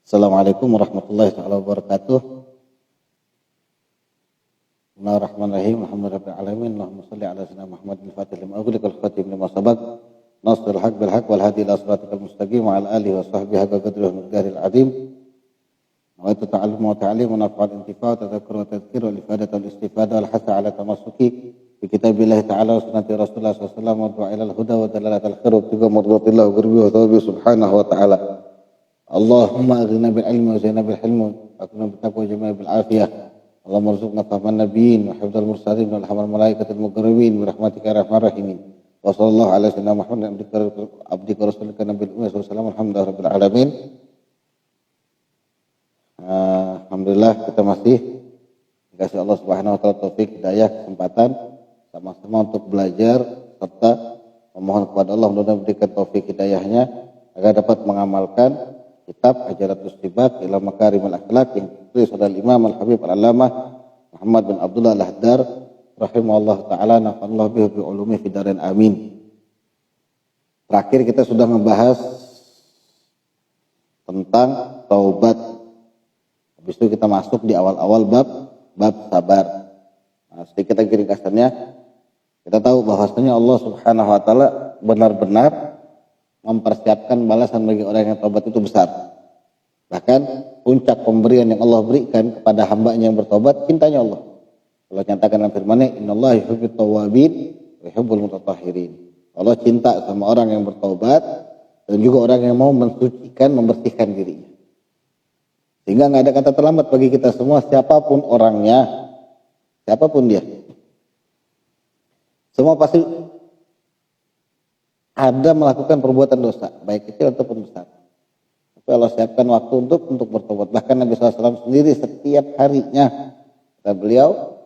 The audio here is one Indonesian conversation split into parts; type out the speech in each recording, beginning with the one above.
Assalamualaikum warahmatullahi wabarakatuh. Bismillahirrahmanirrahim. Alhamdulillahirabbil alamin. Allahumma shalli ala sayyidina Muhammadil fatihil lima ughliqa wal khatim lima sabaq. Nasrul haqq bil haqq wal hadi ila siratal mustaqim wa ala alihi wa sahbihi haqqa qadrihi wa miqdaril azim. Wa ta'allum wa ta'lim wa naf'al intifa' wa tadhakkur wa tadhkir wa ifadah wal istifadah wal hasa ala tamassuki bi kitabillah ta'ala wa sunnati Rasulullah sallallahu alaihi wasallam wa du'a ilal huda wa dalalatal khair wa tiga mardatillah wa ghurbi wa tawbi subhanahu wa ta'ala. Allahumma aghna bil ilmi wa zina bil hilmi wa aghna bil taqwa wa jami'a bil afiyah. Allahumma arzuqna fahman nabiyyin wa hifdzal mursalin wa alhamal malaikatil muqarrabin bi rahmatika ya arhamar rahimin. Wa sallallahu ala sayyidina Muhammadin abdika rasulika nabiyil ummi sallallahu alhamdulillahi rabbil alamin. Alhamdulillah kita masih dikasih Allah Subhanahu wa taala taufik hidayah kesempatan sama-sama untuk belajar serta memohon kepada Allah mudah-mudahan memberikan taufik hidayahnya agar dapat mengamalkan kitab Ajaratus Sibat ila Makarimul Akhlaq yang ditulis oleh Imam Al-Habib Al-Allamah Muhammad bin Abdullah Al-Haddar rahimahullah ta'ala nafa'allahu bihi bi ulumi fid dharain amin. Terakhir kita sudah membahas tentang taubat. Habis itu kita masuk di awal-awal bab sabar. Nah, sedikit lagi ringkasannya, kita tahu bahwasanya Allah Subhanahu wa taala benar-benar mempersiapkan balasan bagi orang yang taubat itu besar. Bahkan puncak pemberian yang Allah berikan kepada hambanya yang bertobat, cintanya Allah. Allah nyatakan dalam firman-Nya, "Innallaha yuhibbut tawwabin wa yuhibbul mutatahhirin." Allah cinta sama orang yang bertobat dan juga orang yang mau mensucikan, membersihkan dirinya. Sehingga nggak ada kata terlambat bagi kita semua, siapapun orangnya, siapapun dia. Semua pasti ada melakukan perbuatan dosa, baik kecil ataupun besar. Tapi Allah siapkan waktu untuk bertobat. Bahkan Nabi SAW sendiri setiap harinya, kata beliau,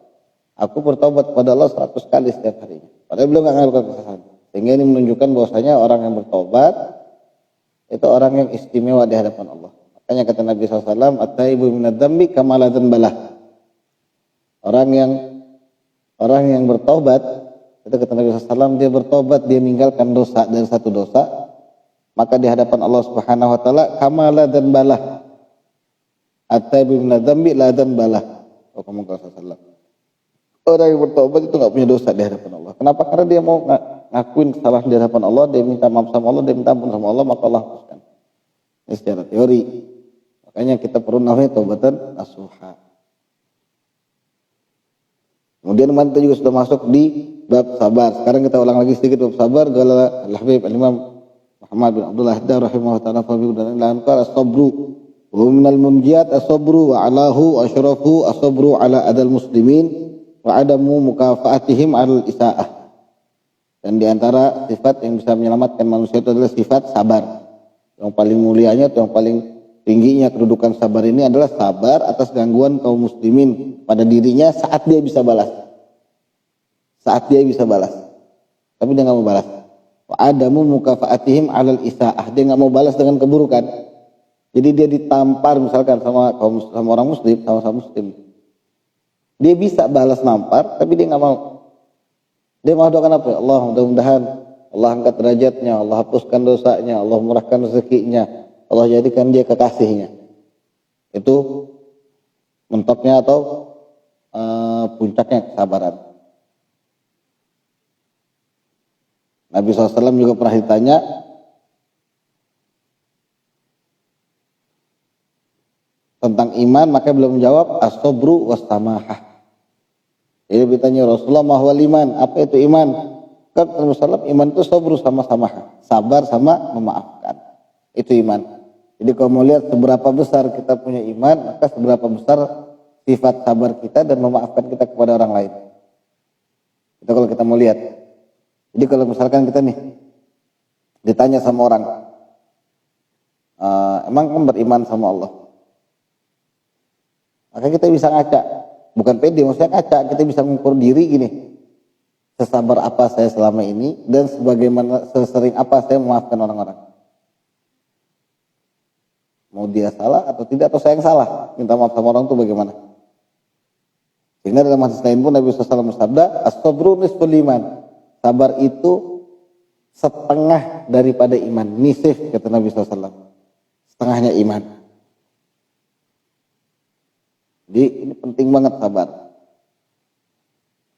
aku bertobat kepada Allah 100 kali setiap harinya. Padahal beliau nggak melakukan kesalahan. Sehingga ini menunjukkan bahwasanya orang yang bertobat itu orang yang istimewa di hadapan Allah. Makanya kata Nabi SAW, at-taibu minadz dzambi kama la dzambalah. Orang yang bertobat, itu kata Nabi SAW, dia bertobat, dia meninggalkan dosa dari satu dosa, maka di hadapan Allah Subhanahu wa taala kama la dzambalah. At-taibu minadz dzambi la dzambalah. Orang yang bertobat itu nggak punya dosa di hadapan Allah. Kenapa? Karena dia mau ngakuin kesalahan di hadapan Allah, dia minta maaf sama Allah, dia minta ampun sama Allah, maka Allah hapuskan. Ini secara teori. Makanya kita perlu namanya taubatan nasuha. Kemudian kita juga sudah masuk di bab sabar. Sekarang kita ulang lagi sedikit bab sabar. Qala Al-Habib Al-Imam Muhammad bin Abdullah Haddar rahimahullah ta'ala fa bi dan qala as-sabru wa minal mumjiyat as-sabru wa alahu asyrafu as-sabru ala adal muslimin wa adamu mukafaatihim al isaah. Dan di antara sifat yang bisa menyelamatkan manusia itu adalah sifat sabar. Yang paling mulianya atau yang paling tingginya kedudukan sabar ini adalah sabar atas gangguan kaum muslimin pada dirinya saat dia bisa balas. Saat dia bisa balas. Tapi dia nggak mau balas. Wa adamu mukafaatihim alal isaah. Dia nggak mau balas dengan keburukan. Jadi dia ditampar misalkan sama orang muslim, sama muslim. Dia bisa balas nampar, tapi dia nggak mau. Dia mau doakan apa? Allah mudah-mudahan Allah angkat derajatnya, Allah hapuskan dosanya, Allah murahkan rezekinya, Allah jadikan dia kekasihnya. Itu mentoknya atau puncaknya kesabaran. Nabi SAW juga pernah ditanya tentang iman, maka beliau menjawab as-sabru was-samahah. Jadi ditanya Rasulullah ma huwal iman, apa itu iman? Kata Rasulullah, iman itu sabru sama samahah, sabar sama memaafkan. Itu iman. Jadi kalau mau lihat seberapa besar kita punya iman, maka seberapa besar sifat sabar kita dan memaafkan kita kepada orang lain. Itu kalau kita mau lihat. Jadi kalau misalkan kita nih ditanya sama orang, emang kamu beriman sama Allah? Maka kita bisa ngaca, bukan pede, maksudnya ngaca, kita bisa mengukur diri gini, sesabar apa saya selama ini dan sebagaimana sesering apa saya memaafkan orang-orang. Mau dia salah atau tidak, atau saya yang salah, minta maaf sama orang itu bagaimana? Sehingga dalam hadis lain pun Nabi SAW bersabda, as-sabru nisful iman. Sabar itu setengah daripada iman. Nisif kata Nabi SAW. Setengahnya iman. Jadi ini penting banget sabar.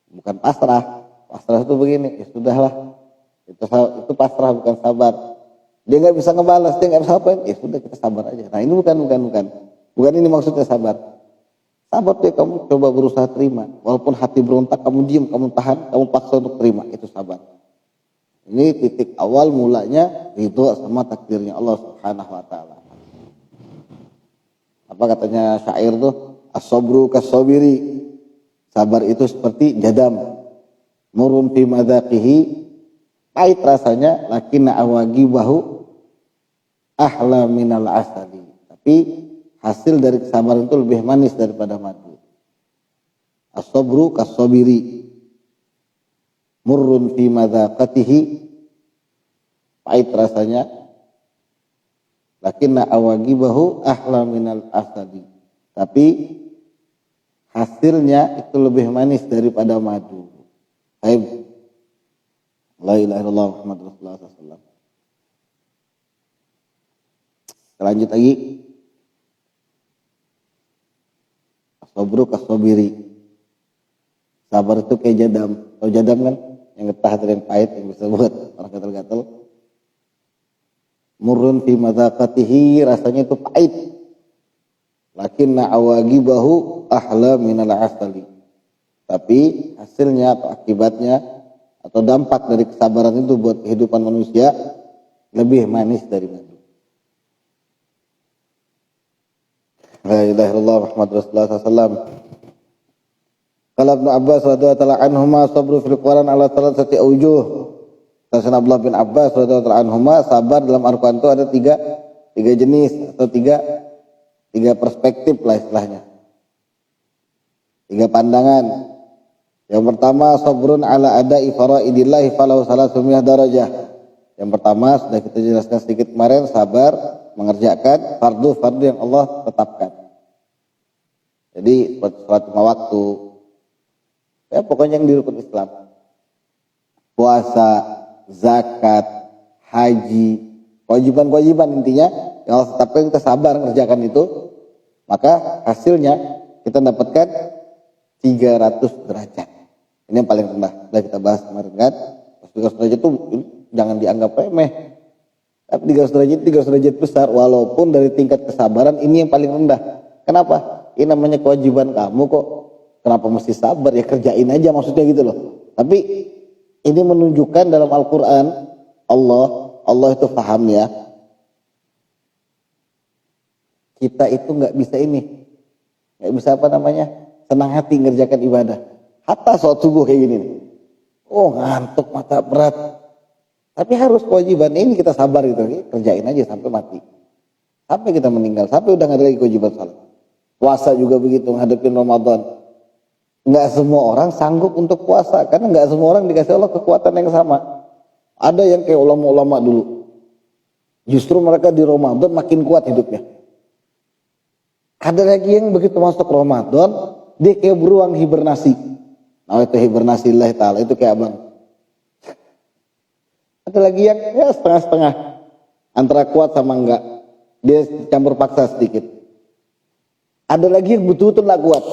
Bukan pasrah. Pasrah itu begini, ya sudahlah. Itu pasrah, bukan sabar. Dia nggak bisa ngebalas, dia nggak bisa apa, ya sudah kita sabar aja. Nah ini bukan ini maksudnya sabar. Sabar tuh kamu coba berusaha terima, walaupun hati berontak, kamu diam, kamu tahan, kamu paksa untuk terima, itu sabar. Ini titik awal mulanya ridho sama takdirnya Allah Subhanahu wa taala. Apa katanya syair tuh? As-sabru kas-sabiri. Sabar itu seperti jadam. Murun fi madzaqihi, pahit rasanya, lakinna awagibahu ahla minal asali. Tapi hasil dari kesabaran itu lebih manis daripada madu. As-sabru kas-sabiri. Murrun fi madzaqatihi, pahit rasanya, lakinna awagibahu ahla minal asali. Tapi hasilnya itu lebih manis daripada madu. Baik. La ilaha illallah Muhammadur Rasulullah sallallahu. Lanjut lagi. As-sabru kas-sabiri. Sabar itu kayak jadam. Tahu jadam kan? Yang getah dan yang pahit, yang bisa buat orang gatal-gatal. Murrun fi madzaqatihi, rasanya itu pahit. Lakinna awagibahu ahla minal asali. Tapi hasilnya atau akibatnya atau dampak dari kesabaran itu buat kehidupan manusia lebih manis dari madu. La ilaha illallah Muhammadur Rasulullah sallallahu. Qala Ibnu Abbas radhiyallahu anhuma sabru fil Qur'an ala thalathati awjuh. Sayyidina Abdullah bin Abbas radhiyallahu anhuma, sabar dalam Al-Qur'an itu ada tiga jenis atau tiga perspektif lah istilahnya. Tiga pandangan. Yang pertama, sabrun ala ada'i fara'idillahi falahu salasumiyah darajah. Yang pertama sudah kita jelaskan sedikit kemarin, sabar mengerjakan fardu yang Allah tetapkan. Jadi sholat lima waktu, ya pokoknya yang di rukun Islam, puasa, zakat, haji, kewajiban intinya yang Allah tetapkan, kita sabar mengerjakan itu, maka hasilnya kita dapatkan 300 derajat. Ini yang paling rendah. Sudah kita bahas kemarin kan. 300 derajat itu jangan dianggap remeh. Tapi 300 derajat besar, walaupun dari tingkat kesabaran ini yang paling rendah. Kenapa? Ini namanya kewajiban kamu kok. Kenapa mesti sabar? Ya kerjain aja maksudnya gitu loh. Tapi ini menunjukkan dalam Al-Quran Allah itu paham ya. Kita itu nggak bisa nggak bisa senang hati ngerjakan ibadah. Hatta sholat subuh kayak gini nih. Oh ngantuk, mata berat. Tapi harus kewajiban ini kita sabar gitu. Kerjain aja sampai mati. Sampai kita meninggal. Sampai udah gak ada lagi kewajiban sholat. Puasa juga begitu menghadapin Ramadan. Nggak semua orang sanggup untuk puasa. Karena nggak semua orang dikasih Allah kekuatan yang sama. Ada yang kayak ulama-ulama dulu. Justru mereka di Ramadan makin kuat hidupnya. Ada lagi yang begitu masuk Ramadan, dia kayak beruang hibernasi. Nah itu hibernasi Allah Ta'ala, itu kayak abang. Ada lagi yang ya setengah-setengah. Antara kuat sama enggak. Dia campur paksa sedikit. Ada lagi yang betul-betul enggak kuat.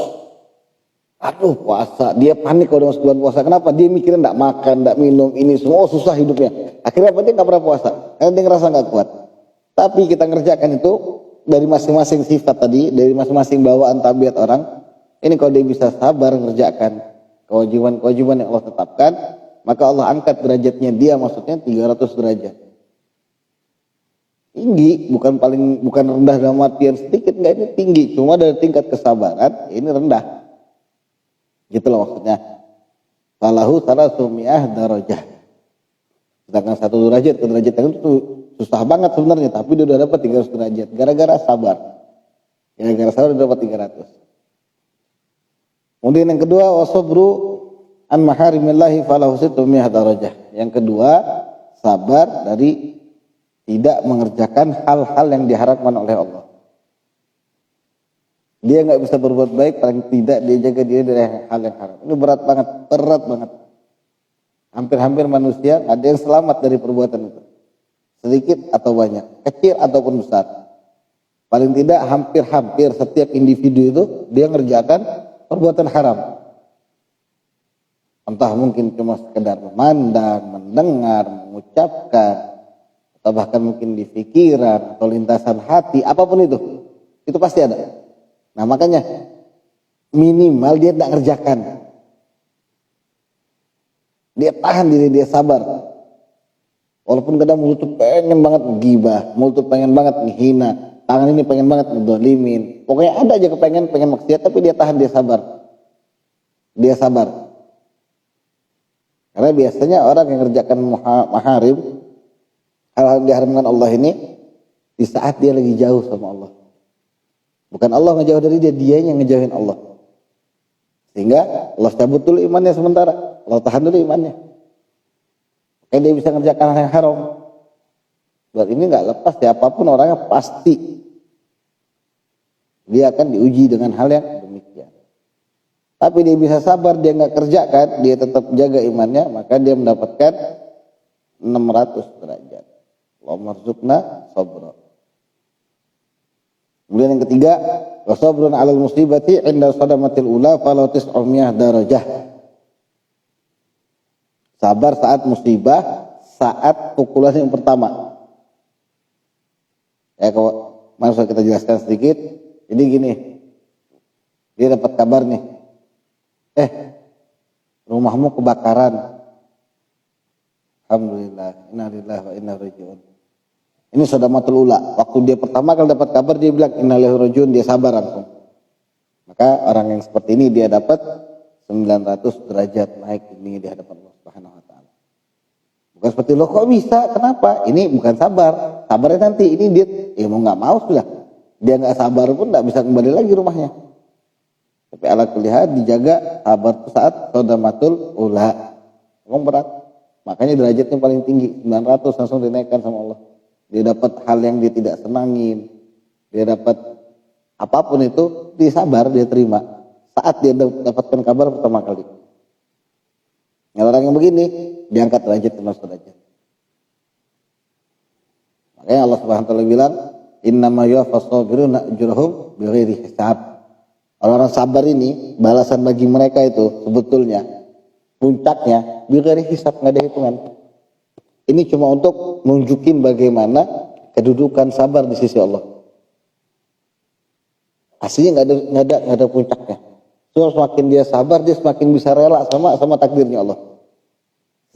Aduh puasa, dia panik kalau masuk bulan puasa. Kenapa? Dia mikirin enggak makan, enggak minum, ini semua susah hidupnya. Akhirnya apa? Dia enggak pernah puasa. Karena dia ngerasa enggak kuat. Tapi kita ngerjakan itu dari masing-masing sifat tadi, dari masing-masing bawaan tabiat orang. Ini kalau dia bisa sabar ngerjakan kewajiban yang Allah tetapkan, maka Allah angkat derajatnya dia, maksudnya 300 derajat. Tinggi, bukan rendah dalam artian sedikit, enggak, ini tinggi. Cuma dari tingkat kesabaran, ini rendah. Gitu loh maksudnya. Falahu salasumiyah darajah. Sedangkan 1 derajat ke derajat yang itu susah banget sebenarnya, tapi dia udah dapat 300 derajat. Gara-gara sabar. Gara-gara sabar udah dapat 300. Kemudian yang kedua, wasabru an maharimillahi falahu situmiyah darajah. Yang kedua, sabar dari tidak mengerjakan hal-hal yang diharapkan oleh Allah. Dia nggak bisa berbuat baik, paling tidak dia jaga diri dari hal yang haram. Ini berat banget. Hampir-hampir manusia ada yang selamat dari perbuatan itu. Sedikit atau banyak, kecil ataupun besar. Paling tidak hampir-hampir setiap individu itu dia ngerjakan perbuatan haram. Entah mungkin cuma sekedar memandang, mendengar, mengucapkan, atau bahkan mungkin di pikiran atau lintasan hati, apapun itu pasti ada. Nah makanya minimal dia tidak ngerjakan, dia tahan diri, dia sabar. Walaupun kadang mulut tuh pengen banget gibah, mulut tuh pengen banget menghina, tangan ini pengen banget ngedolimin, pokoknya ada aja pengen maksiat, tapi dia tahan, dia sabar. Karena biasanya orang yang ngerjakan maharim, hal-hal yang diharamkan Allah ini, di saat dia lagi jauh sama Allah. Bukan Allah ngejauh dari dia yang ngejauhin Allah. Sehingga Allah cabut dulu imannya sementara, Allah tahan dulu imannya. Kayak dia bisa ngerjakan hal yang haram. Buat ini nggak lepas, siapapun orangnya pasti dia akan diuji dengan hal yang demikian. Tapi dia bisa sabar, dia nggak kerjakan, dia tetap jaga imannya, maka dia mendapatkan 600 derajat. Allahumma rzuqna sabra. Kemudian yang ketiga, wa sabrun 'alal musibati 'inda sadamatil ula falau tis'umiyah darajah. Sabar saat musibah, saat pukulan yang pertama. Ya kalau masuk kita jelaskan sedikit. Jadi gini, dia dapat kabar nih, rumahmu kebakaran. Alhamdulillah, inna lillahi wa inna ilaihi raji'un. Ini sadamatul ula. Waktu dia pertama kali dapat kabar, dia bilang inna lillahi wa inna ilaihi raji'un, dia sabar langsung. Maka orang yang seperti ini dia dapat 900 derajat naik tinggi di hadapan Allah Subhanahu wa taala. Bukan seperti loh kok bisa? Kenapa? Ini bukan sabar. Sabarnya nanti, ini dia mau nggak mau sudah. Dia nggak sabar pun nggak bisa kembali lagi rumahnya. Tapi ala kulli hal dijaga sabar saat sadamatul ula. Memang berat. Makanya derajatnya paling tinggi, 900 langsung dinaikkan sama Allah. Dia dapat hal yang dia tidak senangin. Dia dapat apapun itu, dia sabar, dia terima. Saat dia dapatkan kabar pertama kali. Yang orang yang begini, diangkat derajat ke derajat. Makanya Allah Subhanahu wa taala bilang, innama yuwaffas sabiruna ajrahum bighairi hisab. Orang-orang sabar ini, balasan bagi mereka itu sebetulnya puncaknya bighairi hisab, nggak ada hitungan. Ini cuma untuk nunjukin bagaimana kedudukan sabar di sisi Allah. Aslinya nggak ada puncaknya. So, semakin dia sabar, dia semakin bisa rela sama takdirnya Allah.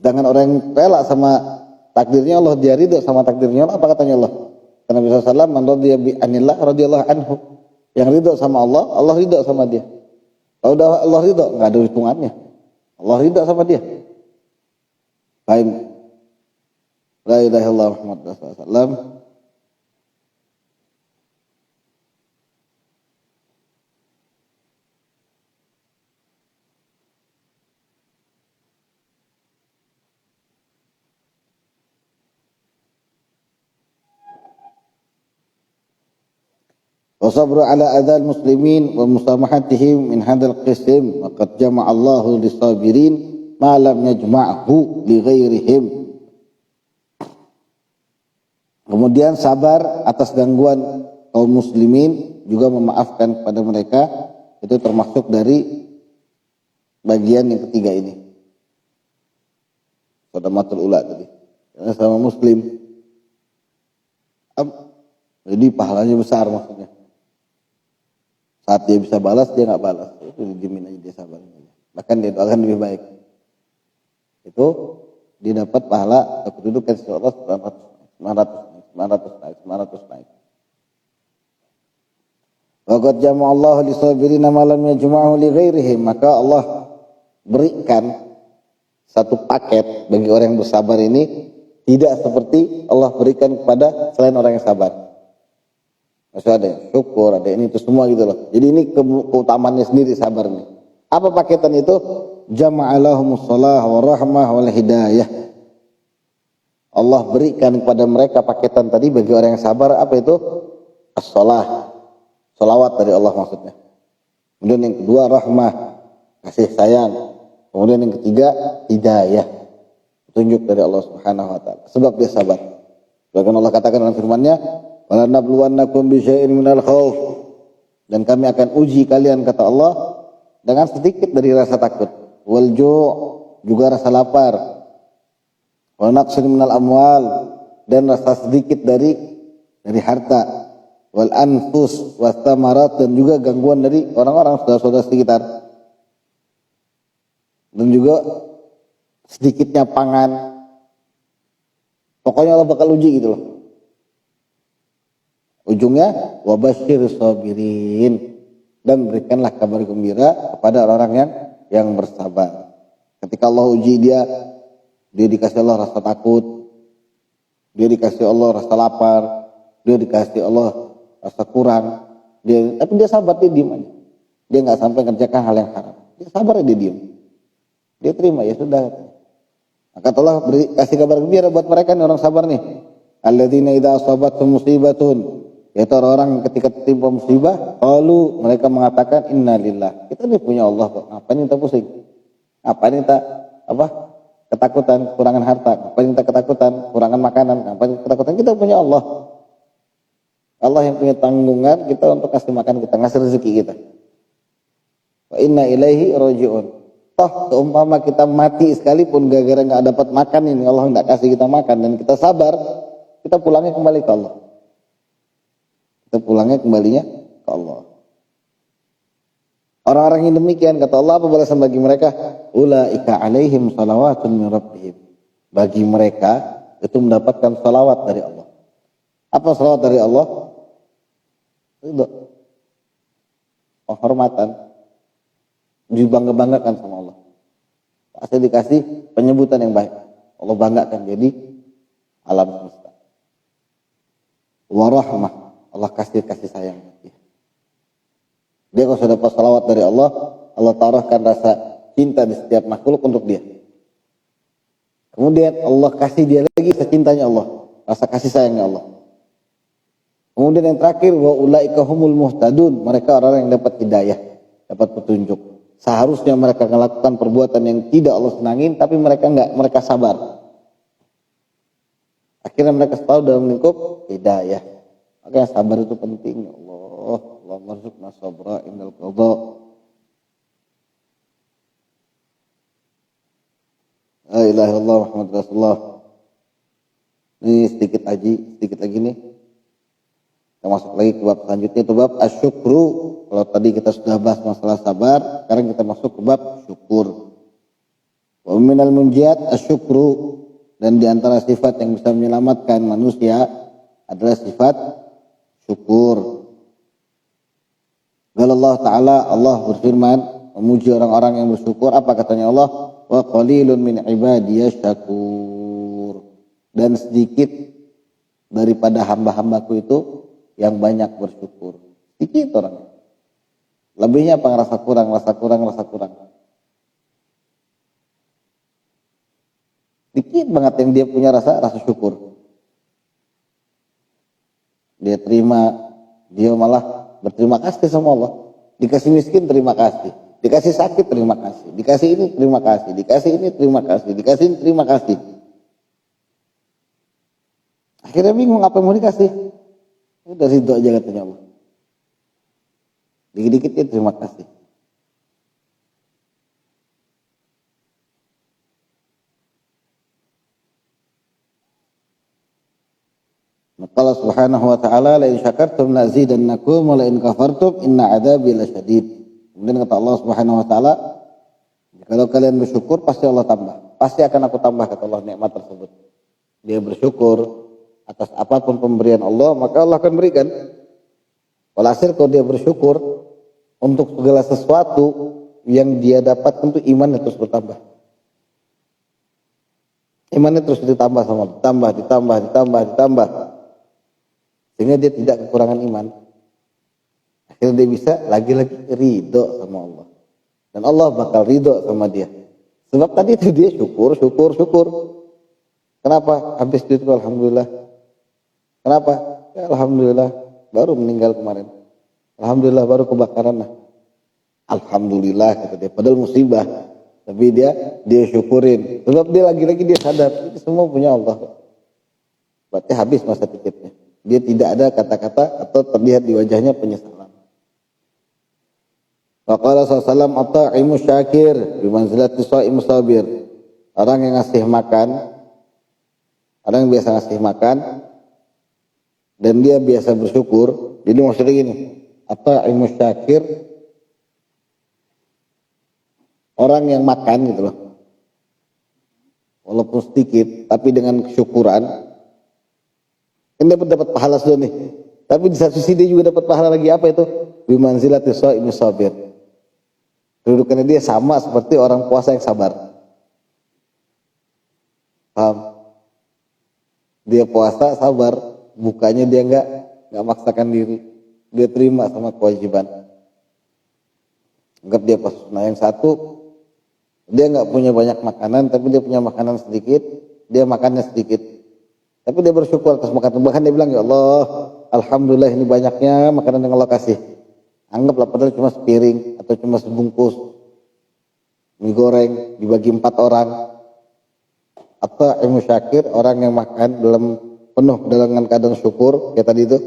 Sedangkan orang yang rela sama takdirnya Allah, dia ridho sama takdirnya Allah, apa katanya Allah? Karena Nabi SAW, man radiya bi anillah radhiyallahu anhu. Yang ridho sama Allah, Allah ridho sama dia. Kalau udah Allah ridho, nggak ada hitungannya. Allah ridho sama dia. Baik. La ilaha illallah Muhammad Rasulullah. Wasabru ala adzal muslimin wa musamahatihim min hadzal qism wa qad jama'a Allahu lis-sabirin ma lam yajma'hu li ghairihim. Kemudian sabar atas gangguan kaum muslimin, juga memaafkan kepada mereka, itu termasuk dari bagian yang ketiga ini. Sadamatul ula tadi. Karena sama muslim. Jadi pahalanya besar maksudnya. Saat dia bisa balas, dia nggak balas. Itu dijamin aja dia sabar. Bahkan dia doakan lebih baik. Itu dia dapat pahala atau kedudukan seseorang 900 naik. Waqad jama'a Allah lis-sabirina ma lam yajma'hu li ghairihim. Maka Allah berikan satu paket bagi orang yang bersabar ini, tidak seperti Allah berikan kepada selain orang yang sabar. Maksudnya ada syukur, ada ini itu semua gitu loh. Jadi ini keutamaannya sendiri sabar nih. Apa paketan itu? Jama'alahumus shalah wa rahmah wal hidayah. Allah berikan kepada mereka paketan tadi bagi orang yang sabar, apa itu? As-shalah. Salawat dari Allah maksudnya. Kemudian yang kedua rahmah, kasih sayang. Kemudian yang ketiga hidayah. Petunjuk dari Allah Subhanahu wa taala. Sebab dia sabar. Bahkan Allah katakan dalam firman-Nya, wala nabluwannakum bisyai'in minal khauf, dan kami akan uji kalian kata Allah dengan sedikit dari rasa takut, wal ju' juga rasa lapar, wa naqsin minal amwal, dan rasa sedikit dari harta, wal anfus was thamarat, dan juga gangguan dari orang-orang saudara-saudara sekitar, dan juga sedikitnya pangan. Pokoknya Allah bakal uji gitu loh. Ujungnya wabasyir sabirin, dan berikanlah kabar gembira kepada orang-orang yang bersabar. Ketika Allah uji dia dikasih Allah rasa takut, dia dikasih Allah rasa lapar, dia dikasih Allah rasa kurang, tapi dia sabar, dia diam aja. Dia nggak sampai ngerjakan hal yang haram. Dia sabar, dia diam. Dia terima, ya sudah. Maka Allah kasih kabar gembira buat mereka nih, orang sabar nih. Alladzina idza asabathum musibatun, yaitu orang ketika tertimpa musibah, qalu, mereka mengatakan inna lillah. Kita ini punya Allah kok. Ngapain kita pusing? Ngapain kita ketakutan kurangan harta? Ngapain kita ketakutan kurangan makanan? Ngapain kita ketakutan? Kita punya Allah. Allah yang punya tanggungan kita untuk kasih makan kita, ngasih rezeki kita. Wa inna ilaihi raji'un. Toh seumpama kita mati sekalipun gara-gara nggak dapat makan ini, Allah nggak kasih kita makan dan kita sabar, kita pulangnya kembali ke Allah. Kita pulangnya kembalinya ke Allah. Orang-orang yang demikian kata Allah, apa balasan bagi mereka? Ulaika alaihim salawatun min rabbihim. Bagi mereka itu mendapatkan salawat dari Allah. Apa salawat dari Allah? Itu penghormatan, dibangga-banggakan sama Allah. Pasti dikasih penyebutan yang baik. Allah banggakan jadi alam semesta. Warahmah, Allah kasih sayang. Dia kalau sudah dapat salawat dari Allah, Allah taruhkan rasa cinta di setiap makhluk untuk dia. Kemudian Allah kasih dia lagi rasa cintanya Allah, rasa kasih sayangnya Allah. Kemudian yang terakhir, wa ulaika humul muhtadun, mereka orang yang dapat hidayah, dapat petunjuk. Seharusnya mereka melakukan perbuatan yang tidak Allah senangin, tapi mereka enggak, mereka sabar. Akhirnya mereka tahu dalam lingkup hidayah. Makanya sabar itu penting. Allah marzuqna sabra indal qadha. La ilaha illallah Muhammad Rasulullah. Ini sedikit lagi nih. Kita masuk lagi ke bab selanjutnya, itu bab asyukru. Kalau tadi kita sudah bahas masalah sabar, sekarang kita masuk ke bab syukur. Wa minal munjiat asyukru, dan di antara sifat yang bisa menyelamatkan manusia adalah sifat syukur. Allah Ta'ala, Allah berfirman memuji orang-orang yang bersyukur. Apa katanya Allah? Wa qalilun min ibadiyas syakur, dan sedikit daripada hamba-hambaku itu yang banyak bersyukur. Sedikit orang. Lebihnya apa? Rasa kurang. Dikit banget yang dia punya rasa syukur. Dia terima, dia malah berterima kasih sama Allah. Dikasih miskin terima kasih, dikasih sakit terima kasih, dikasih ini terima kasih, dikasih ini terima kasih, dikasih ini terima kasih. Akhirnya bingung apa yang mau dikasih. Udah ridho aja katanya Allah. Dikit-dikit ya terima kasih. Allah Subhanahu wa taala, la in syakartum la azidannakum wa la in kafartum inna adzabi lasyadid. Kemudian kata Allah Subhanahu wa taala, kalau kalian bersyukur pasti Allah tambah. Pasti akan aku tambah kata Allah nikmat tersebut. Dia bersyukur atas apapun pemberian Allah, maka Allah akan berikan. Walhasil kalau dia bersyukur untuk segala sesuatu yang dia dapat, tentu imannya terus bertambah. Imannya terus ditambah sama ditambah. Sehingga dia tidak kekurangan iman. Akhirnya dia bisa lagi-lagi ridho sama Allah. Dan Allah bakal ridho sama dia. Sebab tadi itu dia syukur. Kenapa? Habis itu alhamdulillah. Kenapa? Ya, alhamdulillah baru meninggal kemarin. Alhamdulillah baru kebakaran. Alhamdulillah kata dia. Padahal musibah. Tapi dia syukurin. Sebab dia lagi-lagi dia sadar. Itu semua punya Allah. Berarti habis masa titipnya. Dia tidak ada kata-kata atau terlihat di wajahnya penyesalan. Faqala sallallahu ata'imu syakir bimanzilati sha'im sabir. Orang yang ngasih makan, orang yang biasa ngasih makan dan dia biasa bersyukur. Jadi maksudnya gini, ata'imu syakir, orang yang makan gitu loh, walaupun sedikit tapi dengan kesyukuran, kan dapat pahala sudah nih. Tapi di satu sisi dia juga dapat pahala lagi, apa itu? Bimanzilati sha'im sabir. Kedudukannya dia sama seperti orang puasa yang sabar. Paham? Dia puasa sabar, bukanya dia nggak maksakan diri, dia terima sama kewajiban. Anggap dia puasa. Nah yang satu, dia nggak punya banyak makanan, tapi dia punya makanan sedikit, dia makannya sedikit, tapi dia bersyukur atas makanan. Bahkan dia bilang, ya Allah, alhamdulillah ini banyaknya makanan yang Allah kasih. Anggaplah padahal cuma sepiring atau cuma sebungkus mie goreng dibagi 4 orang. Atau ilmu syakir, orang yang makan dalam penuh dengan keadaan syukur, kayak tadi itu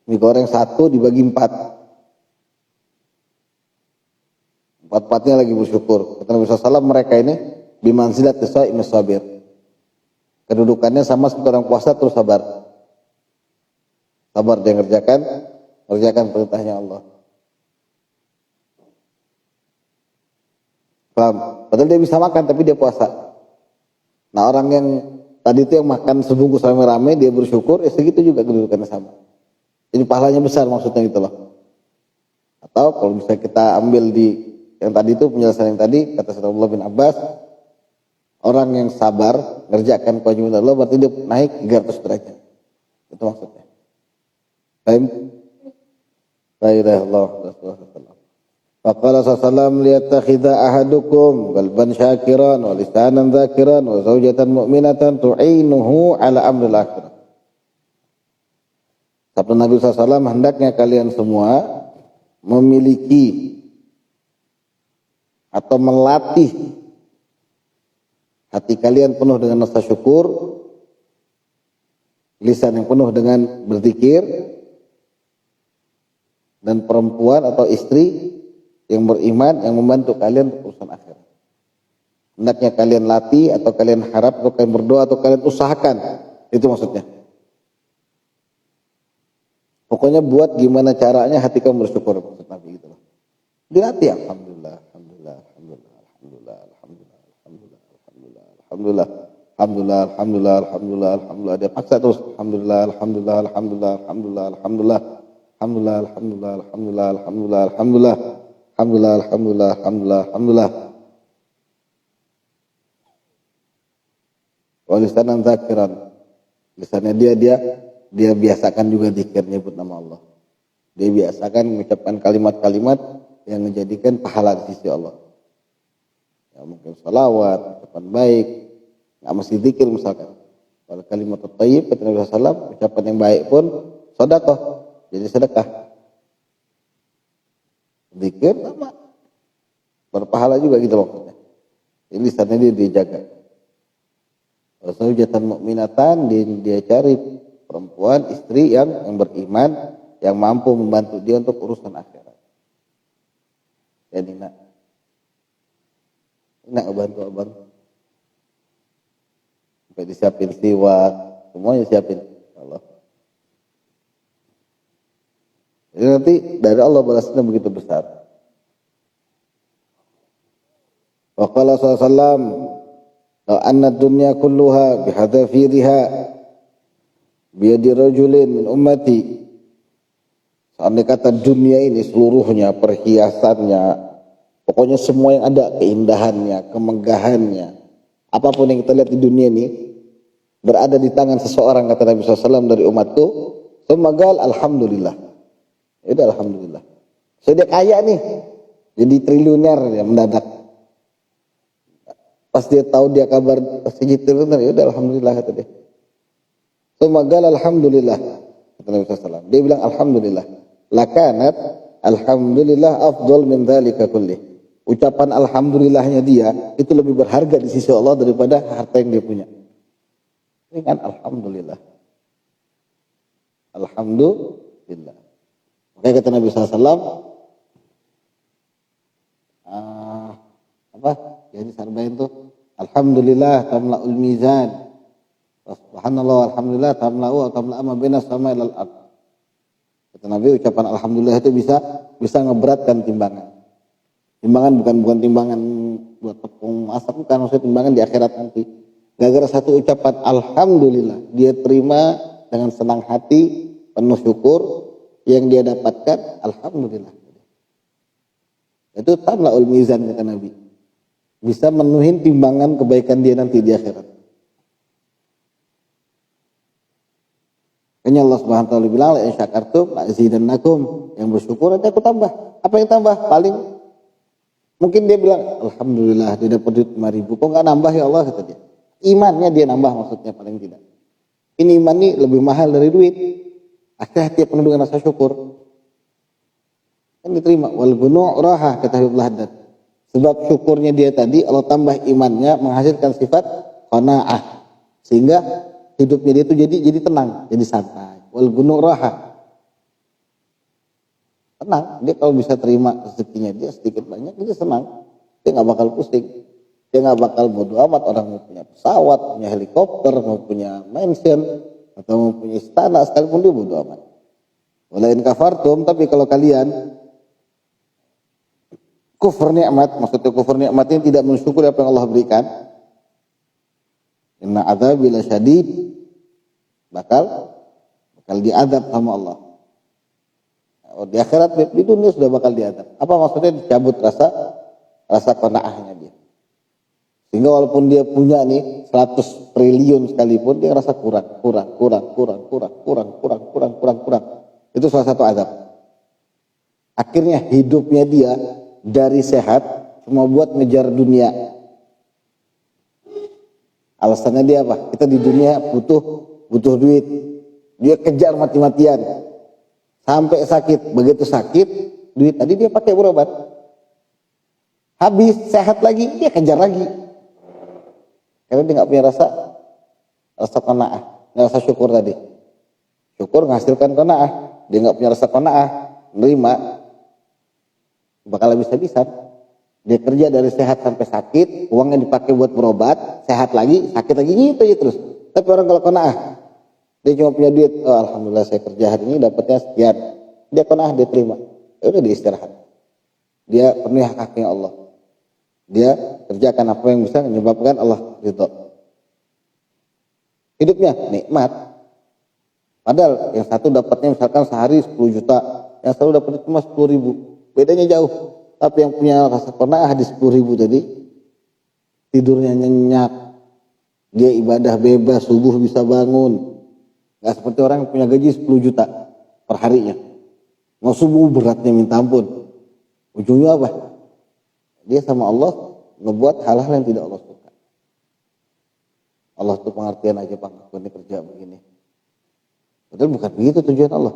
mie goreng 1 dibagi 4, 4-4-nya lagi bersyukur. Kata Nabi SAW, mereka ini bimanzilati sha'im sabir. Kedudukannya sama seperti orang puasa terus sabar. Sabar dia ngerjakan perintahnya Allah. Paham? Padahal dia bisa makan tapi dia puasa. Nah orang yang tadi itu yang makan sebungkus rame-rame, dia bersyukur, ya segitu juga kedudukannya sama. Jadi pahalanya besar maksudnya gitu loh. Atau kalau misalnya kita ambil di yang tadi itu, penjelasan yang tadi, kata Sayyidina Abdullah bin Abbas, orang yang sabar, ngerjakan kewajiban Allah, berarti dia naik 300 derajat. Itu maksudnya. Baik. La ilaha illallah Rasulullah. Faqala sallallahu liyattakhidha ahadukum qalban syakiran wa lisanan dzakiran wa zawjatan mu'minatan tu'inuhu ala amril akhirah. Sabda Nabi SAW, hendaknya kalian semua memiliki atau melatih hati kalian penuh dengan rasa syukur, lisan yang penuh dengan berzikir, dan perempuan atau istri yang beriman yang membantu kalian untuk urusan akhirat. Hendaknya kalian latih atau kalian harap atau kalian berdoa atau kalian usahakan. Itu maksudnya. Pokoknya buat gimana caranya hati kamu bersyukur, maksud Nabi gitu loh. Dilatih, alhamdulillah, alhamdulillah, alhamdulillah, alhamdulillah, alhamdulillah, alhamdulillah, alhamdulillah, alhamdulillah, alhamdulillah, alhamdulillah, alhamdulillah, alhamdulillah. Dia paksa terus, alhamdulillah, alhamdulillah, alhamdulillah, alhamdulillah, alhamdulillah, alhamdulillah, alhamdulillah, alhamdulillah, alhamdulillah, alhamdulillah. Alhamdulillah, alhamdulillah, alhamdulillah, alhamdulillah. Wa lisanan dzakiran. Lisannya dia biasakan juga zikir, nyebut nama Allah. Dia biasakan mengucapkan kalimat-kalimat yang menjadikan pahala di sisi Allah. Ya mungkin salawat, ucapan baik, enggak mesti zikir misalkan. Kalau kalimat thayyib kata Nabi SAW, ucapan yang baik pun sedekah. Jadi sedekah. Zikir sama berpahala juga gitu maksudnya. Jadi lisannya dia dijaga. Zawjatan mu'minatan, dia cari perempuan, istri yang beriman, yang mampu membantu dia untuk urusan akhirat. Jadi nak bantu abang. Sampai disiapin siwak, semuanya siapin Allah. Jadi nanti dari Allah balasnya begitu besar. Wa qala sallallahu law anna ad-dunya kulluha bihadafiriha biyadi rajulin min ummati. Seandainya kata dunia ini seluruhnya, perhiasannya, pokoknya semua yang ada, keindahannya, kemegahannya, apapun yang kita lihat di dunia ini berada di tangan seseorang, kata Nabi SAW, dari umatku, semagal alhamdulillah. Itu alhamdulillah. So dia kaya nih, jadi triliuner ya mendadak. Pas dia tahu dia kabar jadi triliuner, ya udah alhamdulillah kata dia. Semagal alhamdulillah, kata Nabi SAW. Dia bilang alhamdulillah. Lakanat alhamdulillah afdal min dzalika kullih. Ucapan alhamdulillahnya dia itu lebih berharga di sisi Allah daripada harta yang dia punya. Ini kan alhamdulillah. alhamdulillah. Makanya kata Nabi SAW, apa? Jadi sarbain tuh, alhamdulillah tamla'ul mizan. Subhanallah alhamdulillah tamla'u atau tamla'a ma baina sama ilal ard. Kata Nabi, ucapan alhamdulillah itu bisa ngeberatkan timbangan. Timbangan bukan timbangan buat tepung masak, bukan, maksudnya timbangan di akhirat nanti. Gara-gara satu ucapan alhamdulillah, dia terima dengan senang hati, penuh syukur yang dia dapatkan, alhamdulillah. Itu tamla'ul mizan kata Nabi. Bisa menuhin timbangan kebaikan dia nanti di akhirat. Makanya Allah Subhanahu wa taala bilang, la in syakartum la azidannakum, yang bersyukur nanti aku tambah. Apa yang tambah? Paling mungkin dia bilang alhamdulillah dia dapat duit 5.000, kok enggak nambah ya Allah, kata dia. Imannya dia nambah maksudnya paling tidak. Ini iman ini lebih mahal dari duit. Akhirnya dia penuh dengan rasa syukur. Kan diterima. Wal gunu' raha, kata Habibullah Haddad. Sebab syukurnya dia tadi Allah tambah imannya, menghasilkan sifat qanaah. Sehingga hidupnya dia itu jadi tenang, jadi santai. Wal gunu' raha. Tenang, dia kalau bisa terima rezekinya dia sedikit banyak, dia senang. Dia nggak bakal pusing. Dia nggak bakal bodo amat orang mau punya pesawat, punya helikopter, mau punya mansion, atau mau punya istana, sekalipun dia bodo amat. Walain kafartum, tapi kalau kalian kufur nikmat, maksudnya kufur nikmat ini tidak mensyukuri apa yang Allah berikan, inna adzabi lasyadid, bakal diadab sama Allah. Di akhirat, di dunia sudah bakal diadab. Apa maksudnya? Dicabut rasa qanaahnya dia. Sehingga walaupun dia punya nih 100 triliun sekalipun, dia rasa kurang. Itu salah satu azab. Akhirnya hidupnya dia dari sehat cuma buat ngejar dunia. Alasannya dia apa? Kita di dunia butuh duit. Dia kejar mati-matian sampai sakit. Begitu sakit, duit tadi dia pakai berobat. Habis sehat lagi, dia kejar lagi. Karena dia nggak punya rasa qanaah, rasa syukur tadi. Syukur menghasilkan qanaah. Dia nggak punya rasa qanaah, nerima, bakal habis-habisan. Dia kerja dari sehat sampai sakit, uangnya dipakai buat berobat, sehat lagi, sakit lagi, gitu aja terus. Tapi orang kalau qanaah, dia cuma punya duit, oh, alhamdulillah saya kerja hari ini dapatnya sekian. Dia qanaah, dia terima. Ya udah, dia istirahat. Dia penuhi hak-haknya Allah. Dia kerjakan apa yang bisa menyebabkan Allah ridho. Hidupnya nikmat. Padahal yang satu dapatnya misalkan sehari 10 juta, yang satu dapatnya cuma 10.000. Bedanya jauh. Tapi yang punya rasa qanaah di 10.000 tadi, tidurnya nyenyak, dia ibadah bebas, subuh bisa bangun. Gak seperti orang yang punya gaji 10 juta per harinya. Mau subuh beratnya minta ampun. Ujungnya apa? Dia sama Allah ngebuat hal-hal yang tidak Allah suka. Allah tuh pengertian aja, Pak, aku ini kerja begini. Padahal bukan begitu tujuan Allah.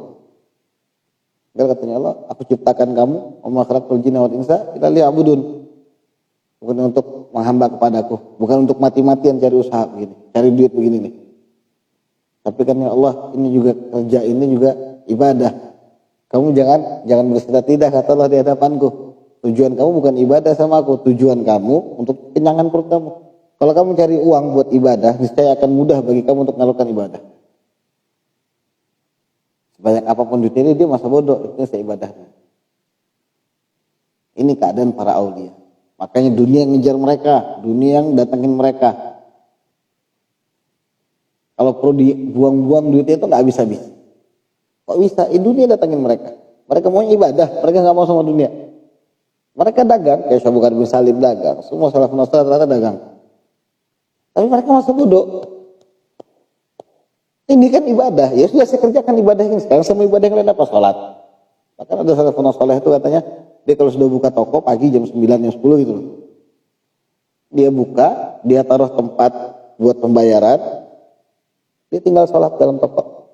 Padahal katanya Allah, aku ciptakan kamu, wa ma khalaqtul jinna wal insa illa liya'budun. Bukan untuk menghamba kepadaku, bukan untuk mati-matian cari usaha begini, cari duit begini nih. Tapi kan ya Allah, ini juga kerja, ini juga ibadah. Kamu jangan berkata tidak, kata Allah di hadapanku. Tujuan kamu bukan ibadah sama aku, tujuan kamu untuk kenyangan perut kamu. Kalau kamu cari uang buat ibadah, niscaya akan mudah bagi kamu untuk melakukan ibadah. Sebanyak apapun duitnya dia masa bodoh, itu saya ibadahnya. Ini keadaan para aulia. Makanya dunia yang ngejar mereka, dunia yang datangin mereka. Kalau perlu dibuang-buang duitnya itu nggak habis-habis. Kok bisa? Dunia datangin mereka. Mereka mau ibadah, mereka nggak mau sama dunia. Mereka dagang, kayak Syekh Bukhari bin Salim dagang, semua salafun saleh rata dagang. Tapi mereka masa bodoh. Ini kan ibadah, ya sudah saya kerjakan ibadah ini. Sekarang sama ibadah yang lain apa? Sholat. Bahkan ada salafun saleh itu katanya, dia kalau sudah buka toko pagi jam 9, jam 10 gitu loh. Dia buka, dia taruh tempat buat pembayaran, dia tinggal sholat dalam toko.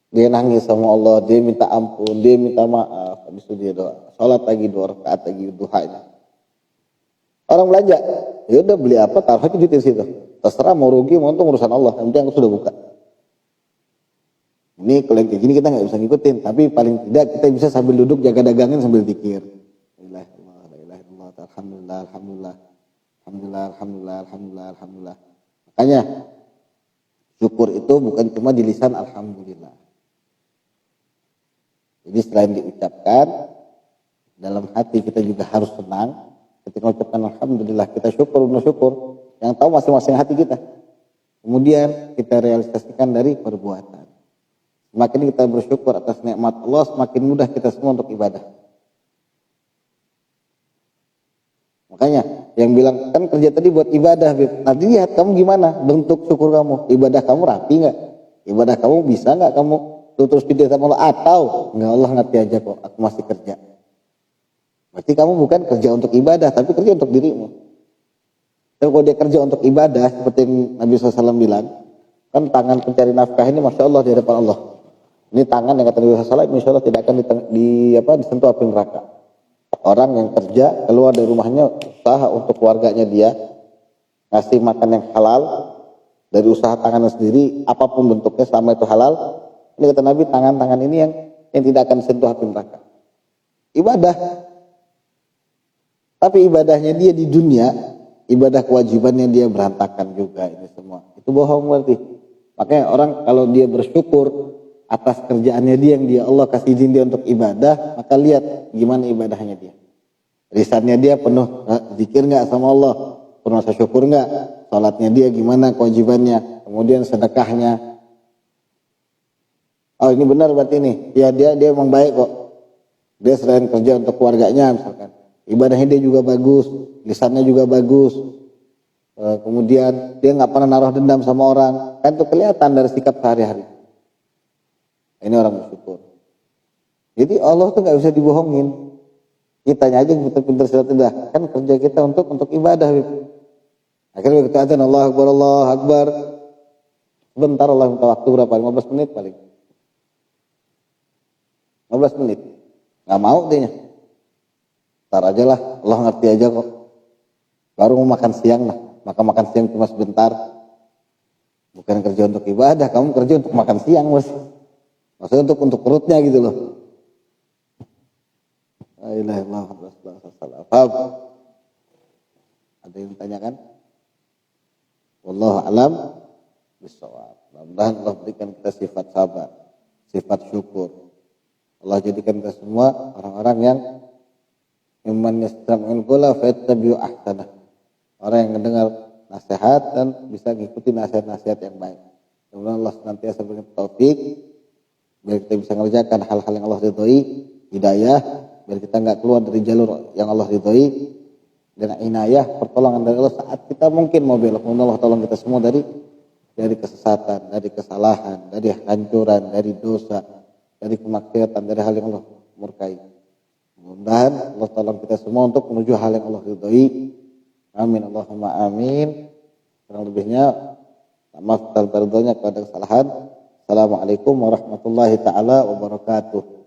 Dia nangis sama Allah, dia minta ampun, dia minta maaf, habis itu dia doa. Salat lagi 2 rakaat lagi duhanya. Orang belanja, ya udah beli apa, taruh aja di situ. Terserah mau rugi mau untung urusan Allah, yang penting aku sudah buka. Ini kalau yang kayak gini kita nggak bisa ngikutin, tapi paling tidak kita bisa sambil duduk jaga dagangin sambil zikir. La ilaha illallah, la ilaha illallah, alhamdulillah, alhamdulillah, alhamdulillah, alhamdulillah, alhamdulillah, alhamdulillah. Makanya syukur itu bukan cuma di lisan alhamdulillah. Jadi selain diucapkan, dalam hati kita juga harus senang. Ketika mengucapkan alhamdulillah, kita syukur, bersyukur. Yang tahu masing-masing hati kita. Kemudian kita realisasikan dari perbuatan. Semakin kita bersyukur atas nikmat Allah, semakin mudah kita semua untuk ibadah. Makanya yang bilang kan kerja tadi buat ibadah, nanti lihat kamu gimana bentuk syukur kamu. Ibadah kamu rapi nggak? Ibadah kamu bisa nggak kamu terus video sama Allah, atau nggak, Allah ngerti aja kok, aku masih kerja. Berarti kamu bukan kerja untuk ibadah, tapi kerja untuk dirimu. Tapi kalau dia kerja untuk ibadah, seperti yang Nabi SAW bilang, kan tangan pencari nafkah ini Masya Allah di hadapan Allah. Ini tangan yang kata Nabi SAW, Insya Allah tidak akan disentuh api neraka. Orang yang kerja, keluar dari rumahnya, usaha untuk keluarganya dia, ngasih makan yang halal, dari usaha tangannya sendiri, apapun bentuknya selama itu halal. Ini kata Nabi, tangan-tangan ini yang tidak akan disentuh api neraka. Ibadah. Tapi ibadahnya dia di dunia, ibadah kewajibannya dia berantakan juga ini semua. Itu bohong berarti. Makanya orang kalau dia bersyukur atas kerjaannya dia yang dia Allah kasih izin dia untuk ibadah, maka lihat gimana ibadahnya dia. Lisannya dia penuh zikir nggak sama Allah, penuh rasa syukur nggak, salatnya dia gimana kewajibannya, kemudian sedekahnya. Oh ini benar berarti ini, ya dia emang baik kok. Dia selain kerja untuk keluarganya misalkan, ibadahnya dia juga bagus, lisannya juga bagus. Kemudian dia nggak pernah naruh dendam sama orang, kan itu kelihatan dari sikap sehari-hari. Ini orang bersyukur. Jadi Allah tuh nggak bisa dibohongin. Kitanya aja pintar-pintar sudah kan kerja kita untuk ibadah. Akhirnya kita azan Allah Akbar. Sebentar Allah minta waktu berapa? 15 menit paling. 15 menit. Nggak mau dia. Ntar aja lah, Allah ngerti aja kok. Baru mau makan siang lah. Maka makan siang cuma sebentar. Bukan kerja untuk ibadah, kamu kerja untuk makan siang bos. Maksudnya untuk perutnya gitu loh. La ilaha illallah. Paham? Ada yang ditanyakan? Wallahu alam bissawab. Mudah-mudahan Allah berikan kita sifat sabar, sifat syukur. Allah jadikan kita semua orang-orang yang iman yastami'ul qawla fayattabi'u ahsanah. Orang yang mendengar nasihat dan bisa mengikuti nasihat-nasihat yang baik. Mudah-mudahan Allah senantiasa berikan taufik biar kita bisa mengerjakan hal-hal yang Allah ridhoi, hidayah, biar kita nggak keluar dari jalur yang Allah ridhoi, dan inayah, pertolongan dari Allah saat kita mungkin mau belok. Allah tolong kita semua dari kesesatan, dari kesalahan, dari hancuran, dari dosa, dari kemaksiatan, dari hal yang Allah murkai. Mudah-mudahan Allah tolong kita semua untuk menuju hal yang Allah ridhoi. Amin Allahumma amin. Kurang lebihnya maaf dan ridhonya kepada kesalahan. Assalamualaikum warahmatullahi taala wabarakatuh.